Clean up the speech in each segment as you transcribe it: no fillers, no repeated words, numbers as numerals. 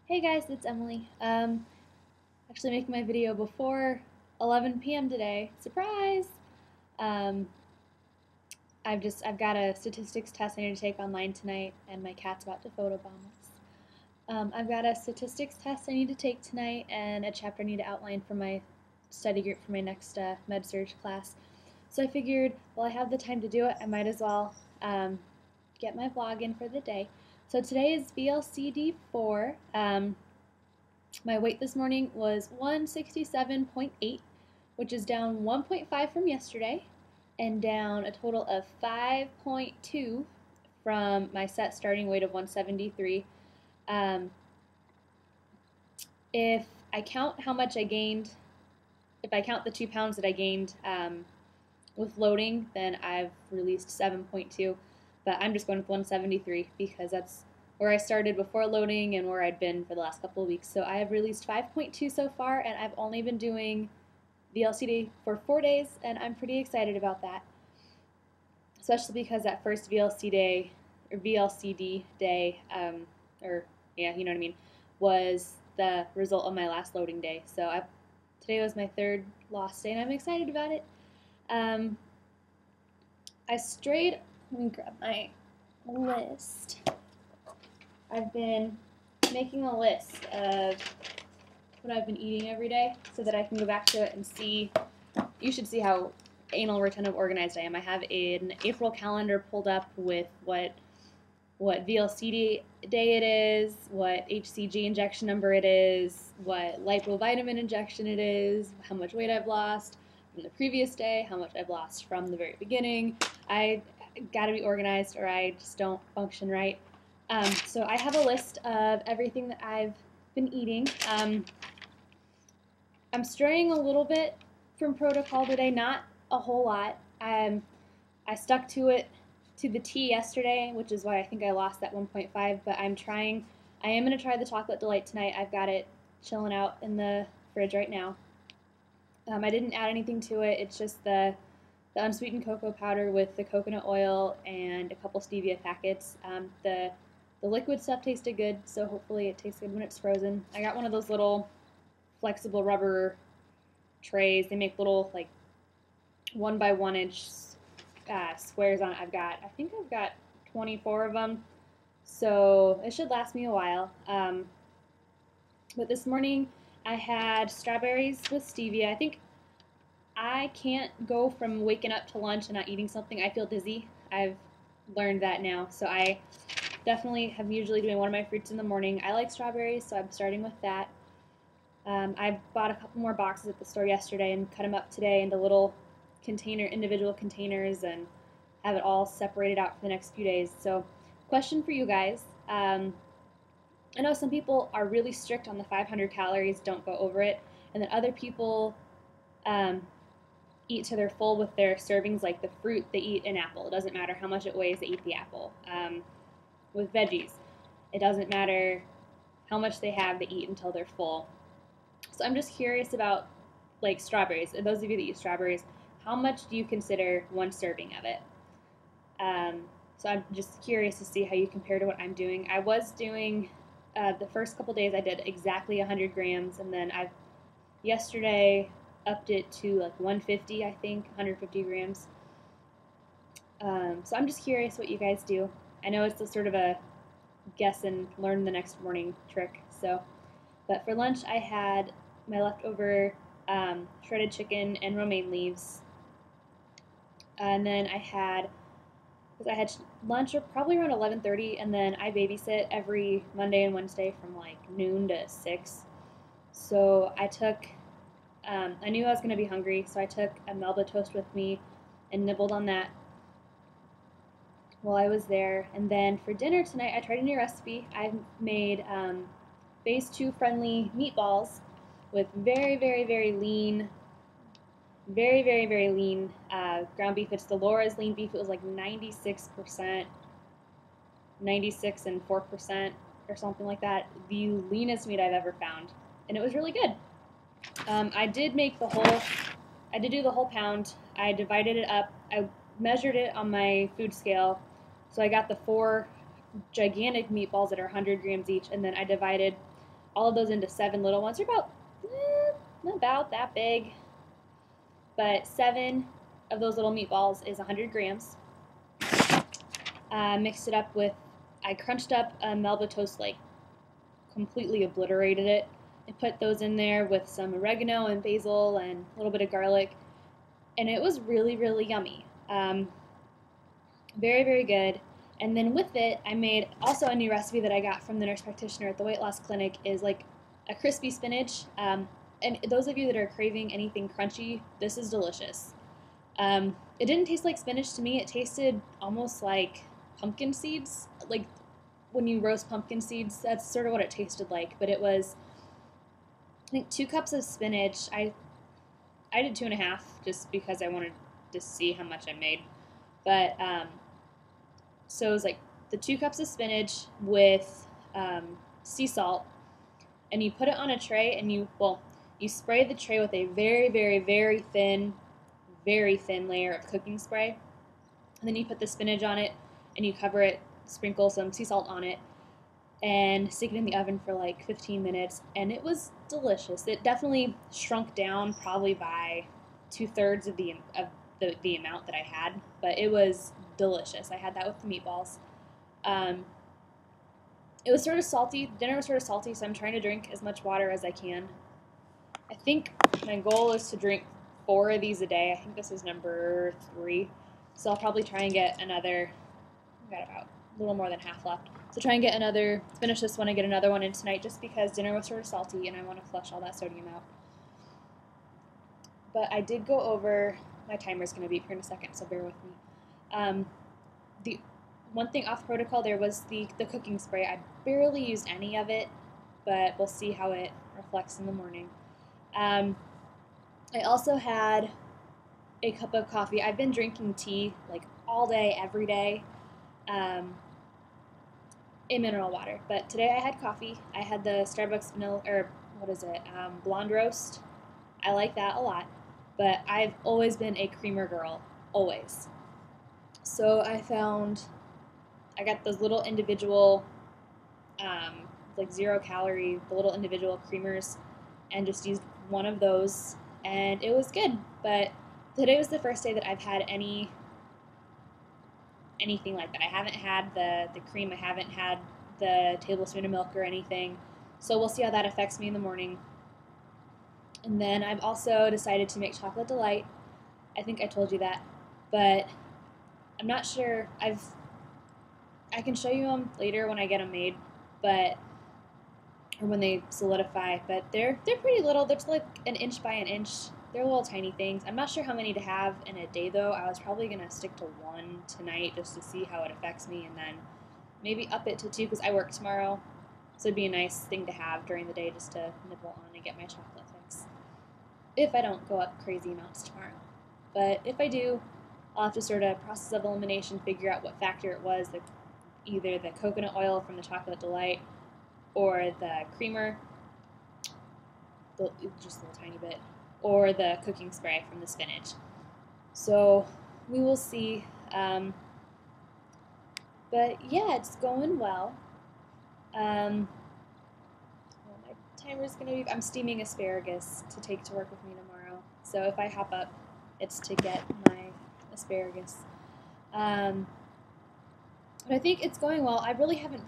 Hey guys, it's Emily. Actually making my video before 11 p.m. today. Surprise! Um, I've got a statistics test I need to take online tonight, and my cat's about to photobomb us. I've got a statistics test I need to take tonight, and a chapter I need to outline for my study group for my next med-surg class. So I figured, while I have the time to do it, I might as well get my vlog in for the day. So today is VLCD 4. My weight this morning was 167.8, which is down 1.5 from yesterday and down a total of 5.2 from my set starting weight of 173. If I count how much I gained, if I count the 2 pounds that I gained with loading, then I've released 7.2, but I'm just going with 173 because that's where I started before loading and where I'd been for the last couple of weeks. So I have released 5.2 so far, and I've only been doing VLCD for 4 days, and I'm pretty excited about that, especially because that first VLCD day, you know what I mean, was the result of my last loading day. So today was my third lost day, and I'm excited about it. I strayed. Let me grab my list. I've been making a list of what I've been eating every day so that I can go back to it and see. You should see how anal retentive organized I am. I have an April calendar pulled up with what VLCD day it is, what HCG injection number it is, what lipovitamin injection it is, how much weight I've lost from the previous day, how much I've lost from the very beginning. I gotta be organized or I just don't function right. So I have a list of everything that I've been eating. I'm straying a little bit from protocol today, not a whole lot. I stuck to it to the T yesterday, which is why I think I lost that 1.5, but I am going to try the chocolate delight tonight. I've got it chilling out in the fridge right now. I didn't add anything to it. It's just the unsweetened cocoa powder with the coconut oil and a couple stevia packets. The liquid stuff tasted good, so hopefully it tastes good when it's frozen. I got one of those little flexible rubber trays. They make little, like, 1 by 1 inch squares on it. I think I've got 24 of them, so it should last me a while. But this morning I had strawberries with stevia. I think I can't go from waking up to lunch and not eating something. I feel dizzy. I've learned that now, so I definitely have usually doing one of my fruits in the morning. I like strawberries, so I'm starting with that. I bought a couple more boxes at the store yesterday and cut them up today into little individual containers, and have it all separated out for the next few days. So, question for you guys. I know some people are really strict on the 500 calories, don't go over it, and then other people eat till they're full with their servings, like the fruit, they eat an apple. It doesn't matter how much it weighs, they eat the apple. With veggies, it doesn't matter how much they have, they eat until they're full. So I'm just curious about, like, strawberries. And those of you that eat strawberries, how much do you consider one serving of it? So I'm just curious to see how you compare to what I'm doing. I was doing, the first couple days I did exactly 100 grams, and then yesterday upped it to like 150, I think, 150 grams. So I'm just curious what you guys do. I know it's a sort of a guess and learn the next morning trick. So, but for lunch I had my leftover shredded chicken and romaine leaves, and then I had lunch probably around 11:30, and then I babysit every Monday and Wednesday from like noon to 6. So I knew I was going to be hungry, so I took a Melba toast with me and nibbled on that while I was there. And then for dinner tonight, I tried a new recipe. I made phase 2 friendly meatballs with very, very, very lean, ground beef. It's the Laura's lean beef. It was like 96%, 96 and 4% or something like that. The leanest meat I've ever found, and it was really good. I did do the whole pound. I divided it up. I measured it on my food scale. So I got the 4 gigantic meatballs that are 100 grams each, and then I divided all of those into 7 little ones. They're about that big, but 7 of those little meatballs is 100 grams. Mixed it up with, I crunched up a Melba toast, like completely obliterated it, and put those in there with some oregano and basil and a little bit of garlic, and it was really, really yummy. Very, very good. And then with it, I made also a new recipe that I got from the nurse practitioner at the weight loss clinic, is like a crispy spinach. And those of you that are craving anything crunchy, this is delicious. It didn't taste like spinach to me. It tasted almost like pumpkin seeds. Like when you roast pumpkin seeds, that's sort of what it tasted like. But it was, I think, 2 cups of spinach. I did 2.5 just because I wanted to see how much I made. But so it was like the 2 cups of spinach with sea salt, and you put it on a tray, and you spray the tray with a very, very, very thin layer of cooking spray, and then you put the spinach on it, and you cover it, sprinkle some sea salt on it, and stick it in the oven for like 15 minutes, and it was delicious. It definitely shrunk down probably by 2/3 of the amount that I had, but it was delicious. I had that with the meatballs. It was sort of salty. Dinner was sort of salty, so I'm trying to drink as much water as I can. I think my goal is to drink 4 of these a day. I think this is number 3, so I'll probably try and get another. I've got about a little more than half left. So try and get another, finish this one and get another one in tonight, just because dinner was sort of salty and I want to flush all that sodium out. But I did go over, my timer's going to beep here in a second, so bear with me. The one thing off protocol there was the cooking spray. I barely used any of it, but we'll see how it reflects in the morning. I also had a cup of coffee. I've been drinking tea like all day, every day. A mineral water, but today I had coffee. I had the Starbucks vanilla, or what is it, blonde roast. I like that a lot, but I've always been a creamer girl, always. So I got those little individual, like 0 calorie, the little individual creamers, and just used one of those, and it was good. But today was the first day that I've had anything like that. I haven't had the cream, I haven't had the tablespoon of milk or anything, so we'll see how that affects me in the morning. And then I've also decided to make chocolate delight. I think I told you that, but I'm not sure. I can show you them later when I get them made, or when they solidify, but they're pretty little. They're like 1 inch by 1 inch. They're little tiny things. I'm not sure how many to have in a day, though. I was probably going to stick to 1 tonight just to see how it affects me, and then maybe up it to 2 because I work tomorrow. So it'd be a nice thing to have during the day just to nibble on and get my chocolate fix. If I don't go up crazy amounts tomorrow. But if I do, I'll have to sort of process of elimination, figure out what factor it was, either the coconut oil from the chocolate delight or the creamer, just a little tiny bit, or the cooking spray from the spinach. So we will see. But yeah, it's going well. Well, my timer's going to be, I'm steaming asparagus to take to work with me tomorrow. So if I hop up, it's to get my asparagus. But I think it's going well. I really haven't,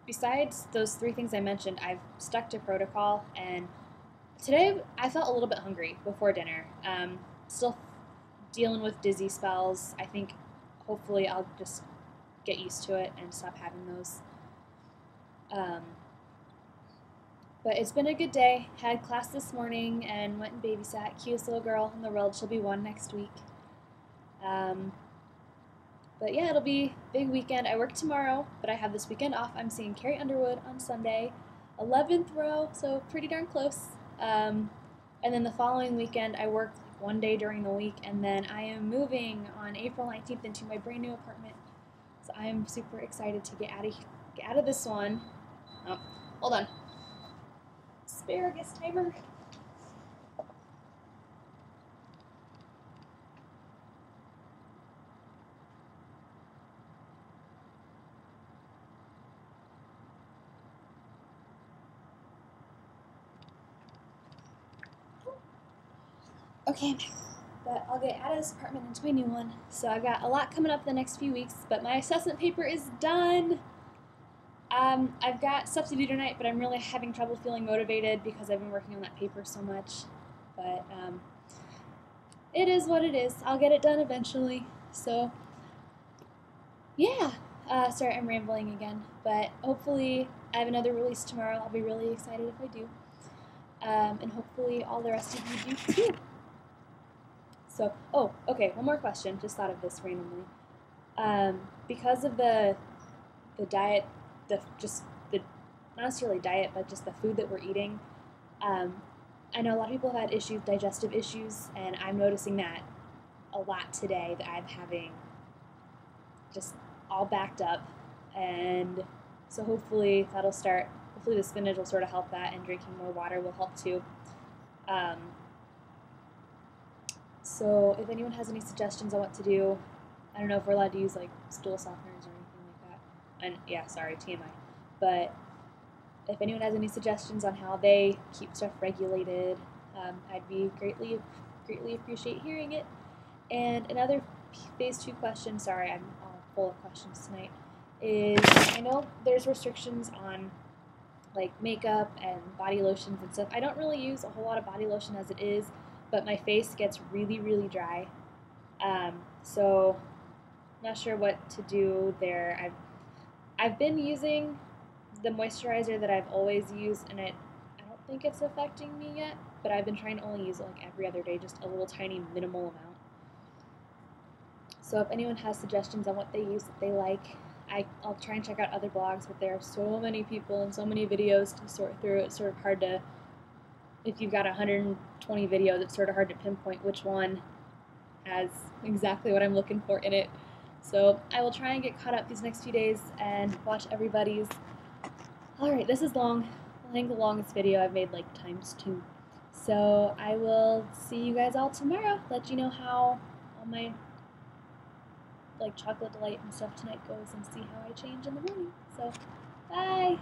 besides those 3 things I mentioned, I've stuck to protocol, and today I felt a little bit hungry before dinner. Still dealing with dizzy spells. I think hopefully I'll just get used to it and stop having those. But it's been a good day. Had class this morning and went and babysat. Cutest little girl in the world. She'll be 1 next week. But yeah, it'll be a big weekend. I work tomorrow, but I have this weekend off. I'm seeing Carrie Underwood on Sunday, 11th row, so pretty darn close. And then the following weekend, I work 1 day during the week, and then I am moving on April 19th into my brand new apartment. So I am super excited to get out of this one. Oh, hold on. Asparagus timer. Okay, I'm back. But I'll get out of this apartment into my new one. So I've got a lot coming up the next few weeks, but my assessment paper is done. I've got stuff to do tonight, but I'm really having trouble feeling motivated because I've been working on that paper so much. But it is what it is. I'll get it done eventually. So yeah. Sorry, I'm rambling again, but hopefully I have another release tomorrow. I'll be really excited if I do. And hopefully all the rest of you do too. So, oh, okay, one more question. Just thought of this randomly. Because of the diet, not necessarily diet, but just the food that we're eating, I know a lot of people have had issues, digestive issues, and I'm noticing that a lot today, that I'm having just all backed up, and so hopefully that'll start, hopefully the spinach will sort of help that, and drinking more water will help too. So if anyone has any suggestions on what to do, I don't know if we're allowed to use like stool softeners or anything like that. And yeah, sorry, TMI. But if anyone has any suggestions on how they keep stuff regulated, I'd be greatly appreciate hearing it. And another phase 2 question, sorry, I'm all full of questions tonight, is I know there's restrictions on like makeup and body lotions and stuff. I don't really use a whole lot of body lotion as it is, but my face gets really, really dry. So I'm not sure what to do there. I've been using the moisturizer that I've always used, and I don't think it's affecting me yet, but I've been trying to only use it like every other day, just a little tiny minimal amount. So if anyone has suggestions on what they use that they like, I'll try and check out other blogs, but there are so many people and so many videos to sort through. It's sort of hard to, if you've got 120 videos, it's sort of hard to pinpoint which one has exactly what I'm looking for in it. So I will try and get caught up these next few days and watch everybody's. Alright, this is long. I think the longest video I've made like ×2. So I will see you guys all tomorrow. Let you know how all my like chocolate delight and stuff tonight goes, and see how I change in the morning. So, bye!